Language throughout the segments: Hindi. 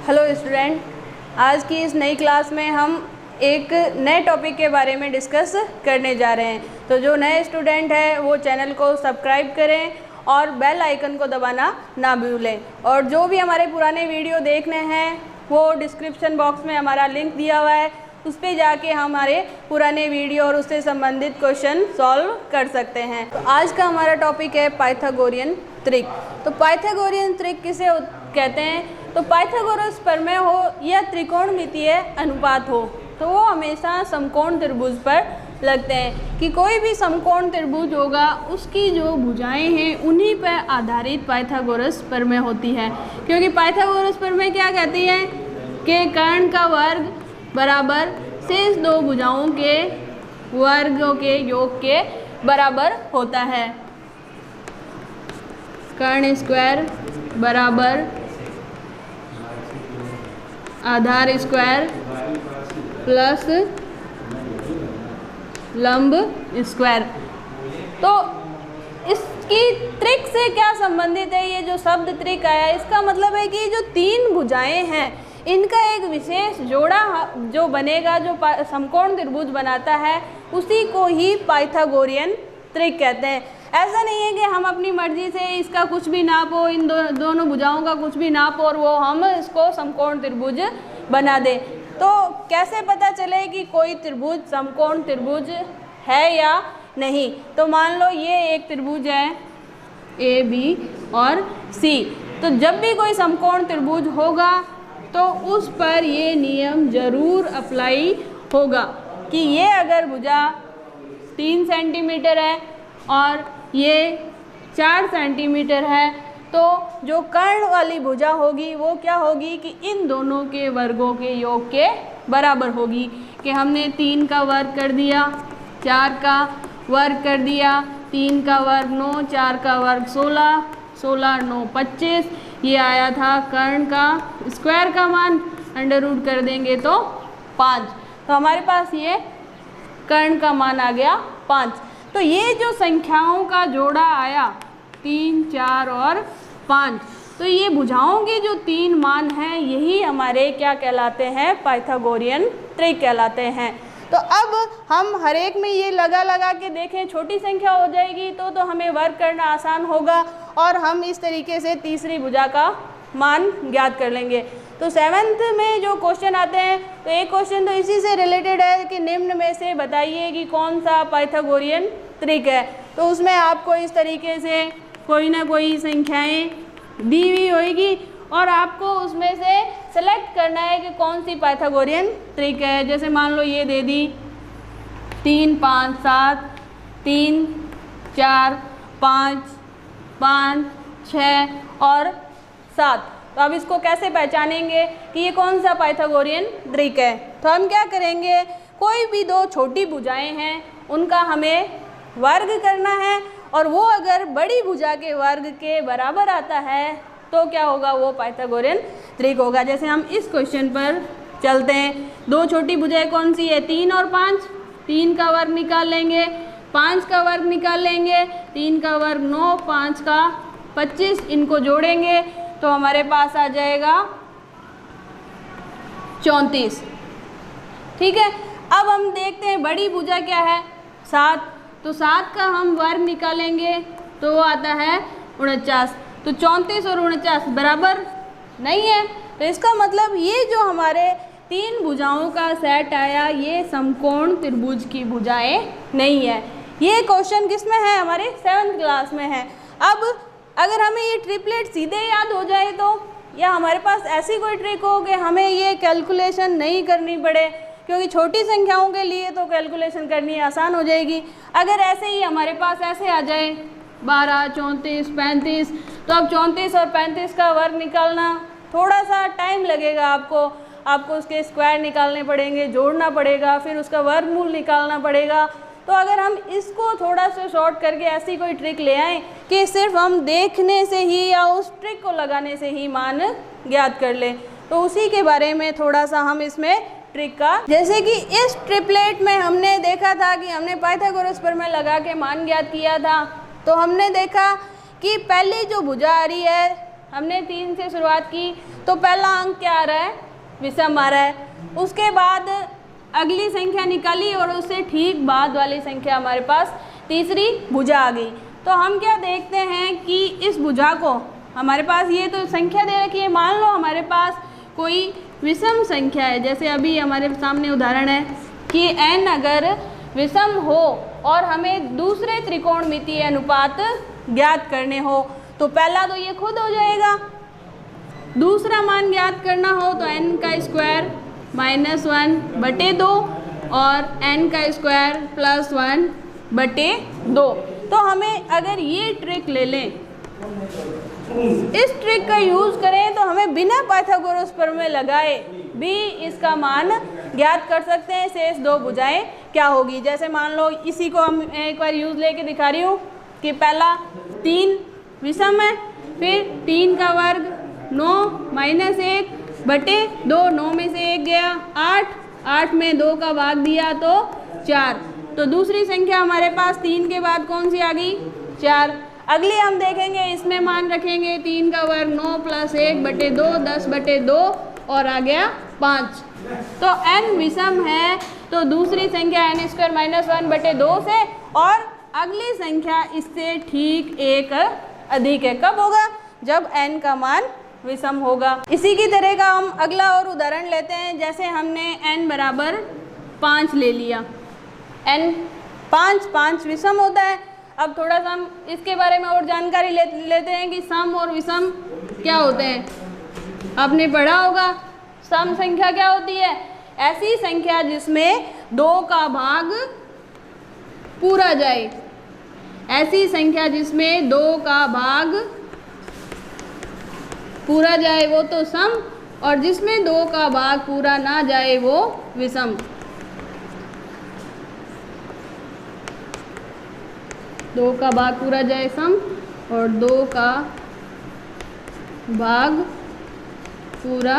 हेलो स्टूडेंट, आज की इस नई क्लास में हम एक नए टॉपिक के बारे में डिस्कस करने जा रहे हैं। तो जो नए स्टूडेंट हैं वो चैनल को सब्सक्राइब करें और बेल आइकन को दबाना ना भूलें। और जो भी हमारे पुराने वीडियो देखने हैं वो डिस्क्रिप्शन बॉक्स में हमारा लिंक दिया हुआ है, उस पर जाके हमारे पुराने वीडियो और उससे संबंधित क्वेश्चन सॉल्व कर सकते हैं। तो आज का हमारा टॉपिक है पाइथागोरियन त्रिक। तो पाइथागोरियन त्रिक किसे कहते हैं? तो पाइथागोरस प्रमेय हो या त्रिकोणमितीय अनुपात हो तो वो हमेशा समकोण त्रिभुज पर लगते हैं कि कोई भी समकोण त्रिभुज होगा उसकी जो भुजाएं हैं उन्हीं पर आधारित पाइथागोरस प्रमेय होती है। क्योंकि पाइथागोरस प्रमेय क्या कहती है कि कर्ण का वर्ग बराबर शेष दो भुजाओं के वर्गों के योग के बराबर होता है। कर्ण स्क्वायर बराबर आधार स्क्वायर प्लस लंब स्क्वायर। तो इसकी त्रिक से क्या संबंधित है? ये जो शब्द त्रिक आया इसका मतलब है कि जो तीन भुजाएं हैं इनका एक विशेष जोड़ा जो बनेगा, जो समकोण त्रिभुज बनाता है, उसी को ही पाइथागोरियन त्रिक कहते हैं। ऐसा नहीं है कि हम अपनी मर्जी से इसका कुछ भी नापो, इन दोनों भुजाओं का कुछ भी नापो और वो हम इसको समकोण त्रिभुज बना दें। तो कैसे पता चले कि कोई त्रिभुज समकोण त्रिभुज है या नहीं? तो मान लो ये एक त्रिभुज है ए बी और सी। तो जब भी कोई समकोण त्रिभुज होगा तो उस पर ये नियम जरूर अप्लाई होगा कि ये अगर भुजा 3 सेंटीमीटर है और ये 4 सेंटीमीटर है तो जो कर्ण वाली भुजा होगी वो क्या होगी कि इन दोनों के वर्गों के योग के बराबर होगी। कि हमने 3 का वर्ग कर दिया, 4 का वर्ग कर दिया, 3 का वर्ग 9, 4 का वर्ग 16, 16 9 25। ये आया था कर्ण का स्क्वायर का मान, अंडर रूट कर देंगे तो 5। तो हमारे पास ये कर्ण का मान आ गया 5। तो ये जो संख्याओं का जोड़ा आया 3, 4 और 5, तो ये भुजाओं के जो 3 मान हैं यही हमारे क्या कहलाते हैं? पाइथागोरियन त्रिक कहलाते हैं। तो अब हम हर एक में ये लगा के देखें, छोटी संख्या हो जाएगी तो हमें वर्ग करना आसान होगा और हम इस तरीके से तीसरी भुजा का मान ज्ञात कर लेंगे। तो 7th में जो क्वेश्चन आते हैं तो एक क्वेश्चन तो इसी से रिलेटेड है कि निम्न में से बताइए कि कौन सा पाइथागोरियन त्रिक है। तो उसमें आपको इस तरीके से कोई ना कोई संख्याएं दी हुई होगी और आपको उसमें से सेलेक्ट करना है कि कौन सी पाइथागोरियन त्रिक है। जैसे मान लो ये दे दी 3 5 7, 3 4 5 5 6 और 7। तो अब इसको कैसे पहचानेंगे कि ये कौन सा पाइथागोरियन त्रिक है? तो हम क्या करेंगे, कोई भी दो छोटी भुजाएं हैं उनका हमें वर्ग करना है और वो अगर बड़ी भुजा के वर्ग के बराबर आता है तो क्या होगा? वो पाइथागोरियन त्रिक होगा। जैसे हम इस क्वेश्चन पर चलते हैं। दो छोटी भुजाएं कौन सी है? 3 और 5। 3 का वर्ग निकाल लेंगे, 5 का वर्ग निकाल लेंगे, 3 का वर्ग 9, 5 का 25, इनको जोड़ेंगे तो हमारे पास आ जाएगा 34। ठीक है। अब हम देखते हैं बड़ी भुजा क्या है? 7। तो 7 का हम वर्ग निकालेंगे तो वो आता है 49। तो 34 और 49 बराबर नहीं है। तो इसका मतलब ये जो हमारे 3 भुजाओं का सेट आया ये समकोण त्रिभुज की भुजाएं नहीं है। ये क्वेश्चन किस में है? हमारे 7th क्लास में है। अब अगर हमें ये ट्रिपलेट सीधे याद हो जाए तो, या हमारे पास ऐसी कोई ट्रिक हो कि हमें ये कैलकुलेशन नहीं करनी पड़े, क्योंकि छोटी संख्याओं के लिए तो कैलकुलेशन करनी आसान हो जाएगी। अगर ऐसे ही हमारे पास ऐसे आ जाए 12 34 35, तो अब 34 और 35 का वर्ग निकालना थोड़ा सा टाइम लगेगा। आपको उसके स्क्वायर निकालने पड़ेंगे, जोड़ना पड़ेगा, फिर उसका वर्गमूल निकालना पड़ेगा। तो अगर हम इसको थोड़ा सा शॉर्ट करके ऐसी कोई ट्रिक ले आएँ कि सिर्फ हम देखने से ही या उस ट्रिक को लगाने से ही मान ज्ञात कर लें, तो उसी के बारे में थोड़ा सा हम इसमें ट्रिक का, जैसे कि इस ट्रिपलेट में हमने देखा था कि हमने पाइथागोरस प्रमेय लगा के मान ज्ञात किया था। तो हमने देखा कि पहली जो भुजा आ रही है हमने 3 से शुरुआत की, तो पहला अंक क्या आ रहा है, विषम आ रहा है। उसके बाद अगली संख्या निकाली और उससे ठीक बाद वाली संख्या हमारे पास तीसरी भुजा आ गई। तो हम क्या देखते हैं कि इस भुजा को हमारे पास ये तो संख्या दे रखी है, मान लो हमारे पास कोई विषम संख्या है, जैसे अभी हमारे सामने उदाहरण है कि n अगर विषम हो और हमें दूसरे त्रिकोणमितीय अनुपात ज्ञात करने हो, तो पहला तो ये खुद हो जाएगा, दूसरा मान ज्ञात करना हो तो n का स्क्वायर -1 बटे 2 और n का स्क्वायर +1 बटे 2। तो हमें अगर ये ट्रिक ले लें, इस ट्रिक का यूज़ करें, तो हमें बिना पाइथागोरस प्रमेय लगाए भी इसका मान ज्ञात कर सकते हैं। शेष 2 भुजाएं क्या होगी, जैसे मान लो इसी को हम एक बार यूज़ लेके दिखा रही हूँ कि पहला 3 विषम है, फिर 3 का वर्ग 9 -1 बटे 2, 9 में से 1 गया 8, 8 में 2 का भाग दिया तो 4। तो दूसरी संख्या हमारे पास 3 के बाद कौन सी आ गई, 4। अगली हम देखेंगे, इसमें मान रखेंगे 3 का वर्ग 9 + 1 बटे 2, 10 बटे 2 और आ गया 5। तो n विषम है, तो दूसरी संख्या n² -1 बटे 2 से, और अगली संख्या इससे ठीक 1 अधिक है। कब होगा, जब n का मान विषम होगा। इसी की तरह का हम अगला और उदाहरण लेते हैं, जैसे हमने n बराबर 5 ले लिया, n 5 विषम होता है। अब थोड़ा सा हम इसके बारे में और जानकारी लेते हैं कि सम और विषम क्या होते हैं। आपने पढ़ा होगा, सम संख्या क्या होती है, ऐसी संख्या जिसमें 2 का भाग पूरा जाए, ऐसी संख्या जिसमें 2 का भाग पूरा जाए वो तो सम, और जिसमें 2 का भाग पूरा ना जाए वो विषम। 2 का भाग पूरा जाए सम और 2 का भाग पूरा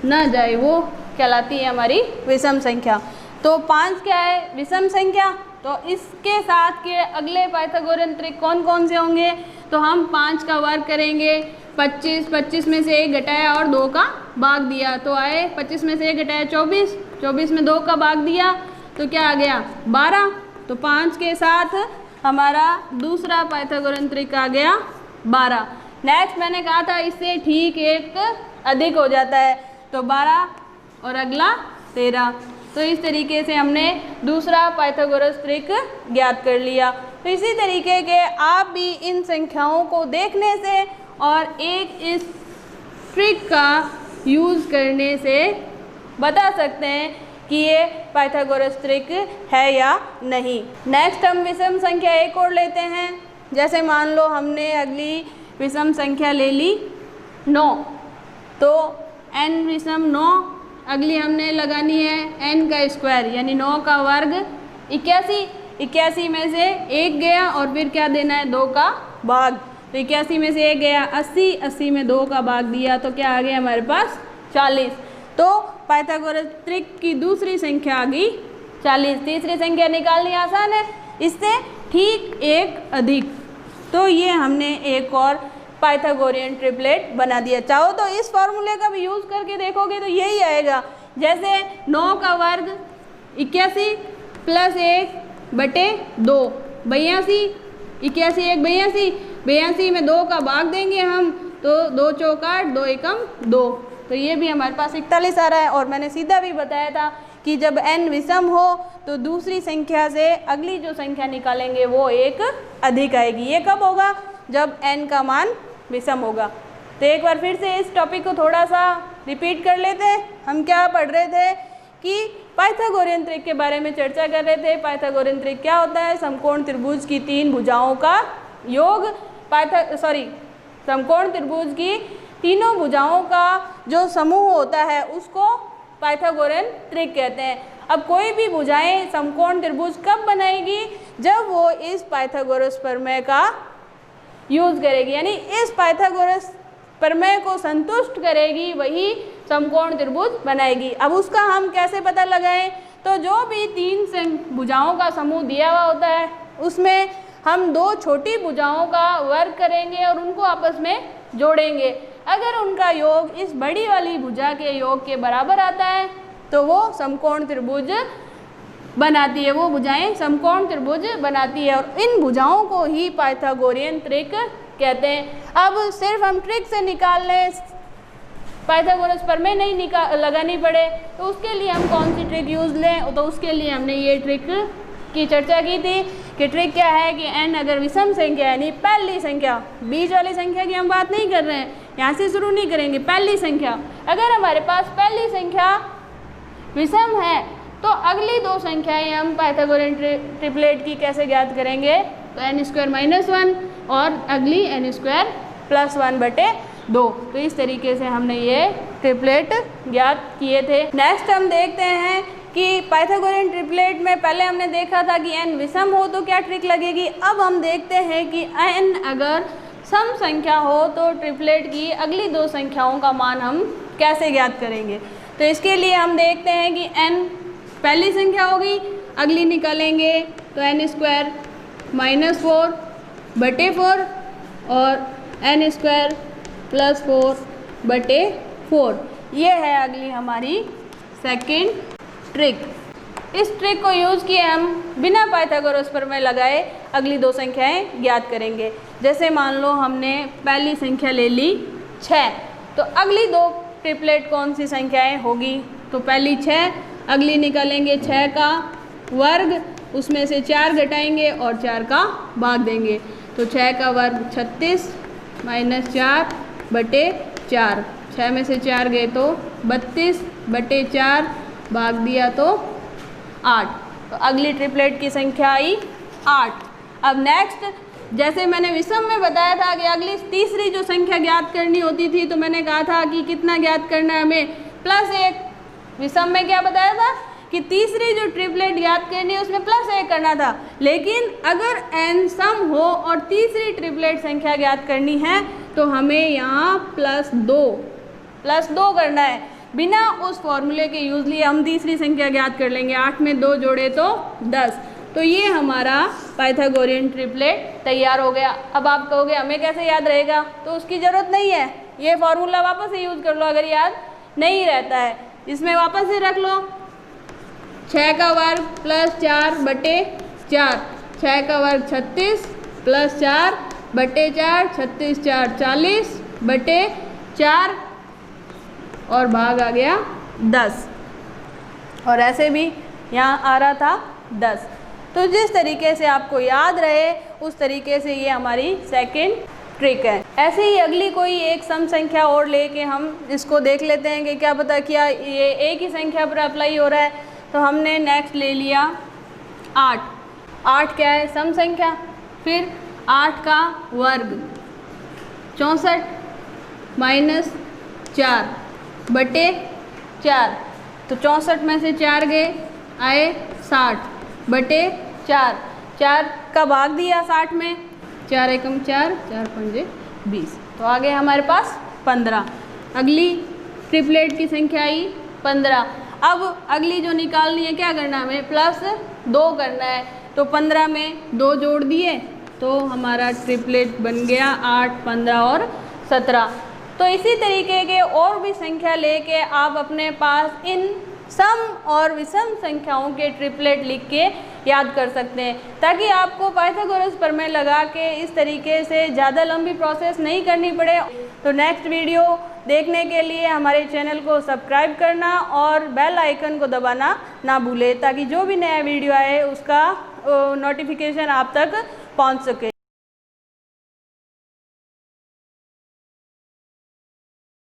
ना जाए वो कहलाती है हमारी विषम संख्या। तो 5 क्या है, विषम संख्या। तो इसके साथ के अगले पाइथागोरियन ट्रिक कौन कौन से होंगे, तो हम 5 का वर्ग करेंगे, 25 में से 1 घटाया और 2 का भाग दिया तो आए 25 में से 1 घटाया 24 में 2 का भाग दिया तो क्या आ गया 12। तो 5 के साथ हमारा दूसरा पाइथागोरियन ट्रिक आ गया 12। नेक्स्ट मैंने कहा था इससे ठीक 1 अधिक हो जाता है, तो 12 और अगला 13। तो इस तरीके से हमने दूसरा पाइथागोरस ट्रिक ज्ञात कर लिया। तो इसी तरीके के आप भी इन संख्याओं को देखने से और एक इस ट्रिक का यूज़ करने से बता सकते हैं कि ये पाइथागोरस ट्रिक है या नहीं। नेक्स्ट हम विषम संख्या एक और लेते हैं। जैसे मान लो हमने अगली विषम संख्या ले ली 9, तो n विषम 9, अगली हमने लगानी है n का स्क्वायर यानी 9 का वर्ग 81 में से 1 गया और फिर क्या देना है 2 का भाग। तो 81 में से 1 गया 80 में 2 का भाग दिया तो क्या आ गया हमारे पास 40। तो पाइथागोरस ट्रिक की दूसरी संख्या आ गई 40। तीसरी संख्या निकालनी आसान है, इससे ठीक 1 अधिक। तो ये हमने एक और पाइथागोरियन ट्रिपलेट बना दिया। चाहो तो इस फॉर्मूले का भी यूज़ करके देखोगे तो यही आएगा। जैसे 9 का वर्ग 81 प्लस 1 बटे 2 82, 81 1 82 में 2 का भाग देंगे हम तो 2 चौक 8 2 एकम 2, तो ये भी हमारे पास 41 आ रहा है। और मैंने सीधा भी बताया था कि जब n विषम हो तो दूसरी संख्या से अगली जो संख्या निकालेंगे वो 1 अधिक आएगी। ये कब होगा जब n का मान विषम होगा। तो एक बार फिर से इस टॉपिक को थोड़ा सा रिपीट कर लेते हैं। हम क्या पढ़ रहे थे कि पाइथागोरियन ट्रिक के बारे में चर्चा कर रहे थे। पाइथागोरियन ट्रिक क्या होता है, समकोण त्रिभुज की 3 भुजाओं का योग। समकोण त्रिभुज की तीनों भुजाओं का जो समूह होता है उसको पाइथागोरियन ट्रिक कहते हैं। अब कोई भी भुजाएं समकोण त्रिभुज कब बनाएगी, जब वो इस पाइथागोरस प्रमेय का यूज करेगी, यानी इस पाइथागोरस प्रमेय को संतुष्ट करेगी वही समकोण त्रिभुज बनाएगी। अब उसका हम कैसे पता लगाएं, तो जो भी 3 भुजाओं का समूह दिया हुआ होता है उसमें हम दो छोटी भुजाओं का वर्ग करेंगे और उनको आपस में जोड़ेंगे। अगर उनका योग इस बड़ी वाली भुजा के योग के बराबर आता है तो वो समकोण त्रिभुज बनाती है, वो भुजाएं समकोण त्रिभुज बनाती है और इन भुजाओं को ही पाइथागोरियन त्रिक कहते हैं। अब सिर्फ हम ट्रिक से निकाल लें, पाइथागोरस प्रमेय नहीं लगानी पड़े, तो उसके लिए हम कौन सी ट्रिक यूज़ लें? तो उसके लिए हमने ये ट्रिक की चर्चा की थी कि ट्रिक क्या है कि n अगर विषम संख्या यानी पहली संख्या, बीच वाली संख्या की हम बात नहीं कर रहे हैं, यहाँ से शुरू नहीं करेंगे, पहली संख्या, अगर हमारे पास पहली संख्या विषम है तो अगली दो संख्याएं हम पाइथागोरियन ट्रिपलेट की कैसे ज्ञात करेंगे? तो n² - 1 और अगली n² + 1/2। तो इस तरीके से हमने ये ट्रिपलेट ज्ञात किए थे। नेक्स्ट हम देखते हैं कि पाइथागोरियन ट्रिपलेट में पहले हमने देखा था कि n विषम हो तो क्या ट्रिक लगेगी। अब हम देखते हैं कि n अगर सम संख्या हो तो ट्रिपलेट की अगली दो संख्याओं का मान हम कैसे ज्ञात करेंगे। तो इसके लिए हम देखते हैं कि n पहली संख्या होगी, अगली निकालेंगे तो n² - 4/4 और n² + 4/4। ये है अगली हमारी सेकंड ट्रिक। इस ट्रिक को यूज़ किए हम बिना पाइथागोरस प्रमेय लगाए अगली दो संख्याएं ज्ञात करेंगे। जैसे मान लो हमने पहली संख्या ले ली 6, तो अगली दो ट्रिपलेट कौन सी संख्याएं होगी? तो पहली 6, अगली निकालेंगे 6 का वर्ग, उसमें से 4 घटाएंगे और 4 का भाग देंगे, तो 6 का वर्ग 36 - 4/4। 6 में से 4 गए तो 32/4, भाग दिया तो 8। तो अगली ट्रिपलेट की संख्या आई 8। अब नेक्स्ट, जैसे मैंने विषम में बताया था कि अगली तीसरी जो संख्या ज्ञात करनी होती थी, तो मैंने कहा था कि कितना ज्ञात करना है हमें? +1। विषम में क्या बताया था कि तीसरी जो ट्रिपलेट ज्ञात करनी है उसमें +1 करना था, लेकिन अगर n सम हो और तीसरी ट्रिपलेट संख्या ज्ञात करनी है तो हमें यहाँ +2 करना है। बिना उस फॉर्मूले के यूजली हम तीसरी संख्या ज्ञात कर लेंगे। 8 में 2 जोड़े तो 10। तो ये हमारा पाइथागोरियन ट्रिपलेट तैयार हो गया। अब आप कहोगे हमें कैसे याद रहेगा? तो उसकी ज़रूरत नहीं है, ये फॉर्मूला वापस से यूज़ कर लो अगर याद नहीं रहता है। इसमें वापस से रख लो 6 का वर्ग + 4/4, 6 का वर्ग 36 + 4/4, 36 × 4 40/4 और भाग आ गया 10, और ऐसे भी यहाँ आ रहा था 10। तो जिस तरीके से आपको याद रहे उस तरीके से ये हमारी सेकंड ट्रिक है। ऐसे ही अगली कोई एक सम संख्या और लेके हम इसको देख लेते हैं कि क्या पता क्या ये एक ही संख्या पर अप्लाई हो रहा है। तो हमने नेक्स्ट ले लिया 8। 8 क्या है? सम संख्या। फिर 8 का वर्ग 64 - 4/4, तो 64 में से 4 गए आए 60/4, 4 का भाग दिया 60 में, 4 एकम 4, 4 पंजे 20, तो आ गए हमारे पास 15। अगली ट्रिपलेट की संख्या आई 15। अब अगली जो निकालनी है क्या करना है हमें? +2 करना है। तो 15 में 2 जोड़ दिए तो हमारा ट्रिपलेट बन गया 8, 15 और 17। तो इसी तरीके के और भी संख्या लेके आप अपने पास इन सम और विषम संख्याओं के ट्रिपलेट लिख के याद कर सकते हैं, ताकि आपको पाइथागोरस प्रमेय लगा के इस तरीके से ज़्यादा लंबी प्रोसेस नहीं करनी पड़े। तो नेक्स्ट वीडियो देखने के लिए हमारे चैनल को सब्सक्राइब करना और बेल आइकन को दबाना ना भूलें, ताकि जो भी नया वीडियो आए उसका नोटिफिकेशन आप तक पहुंच सके।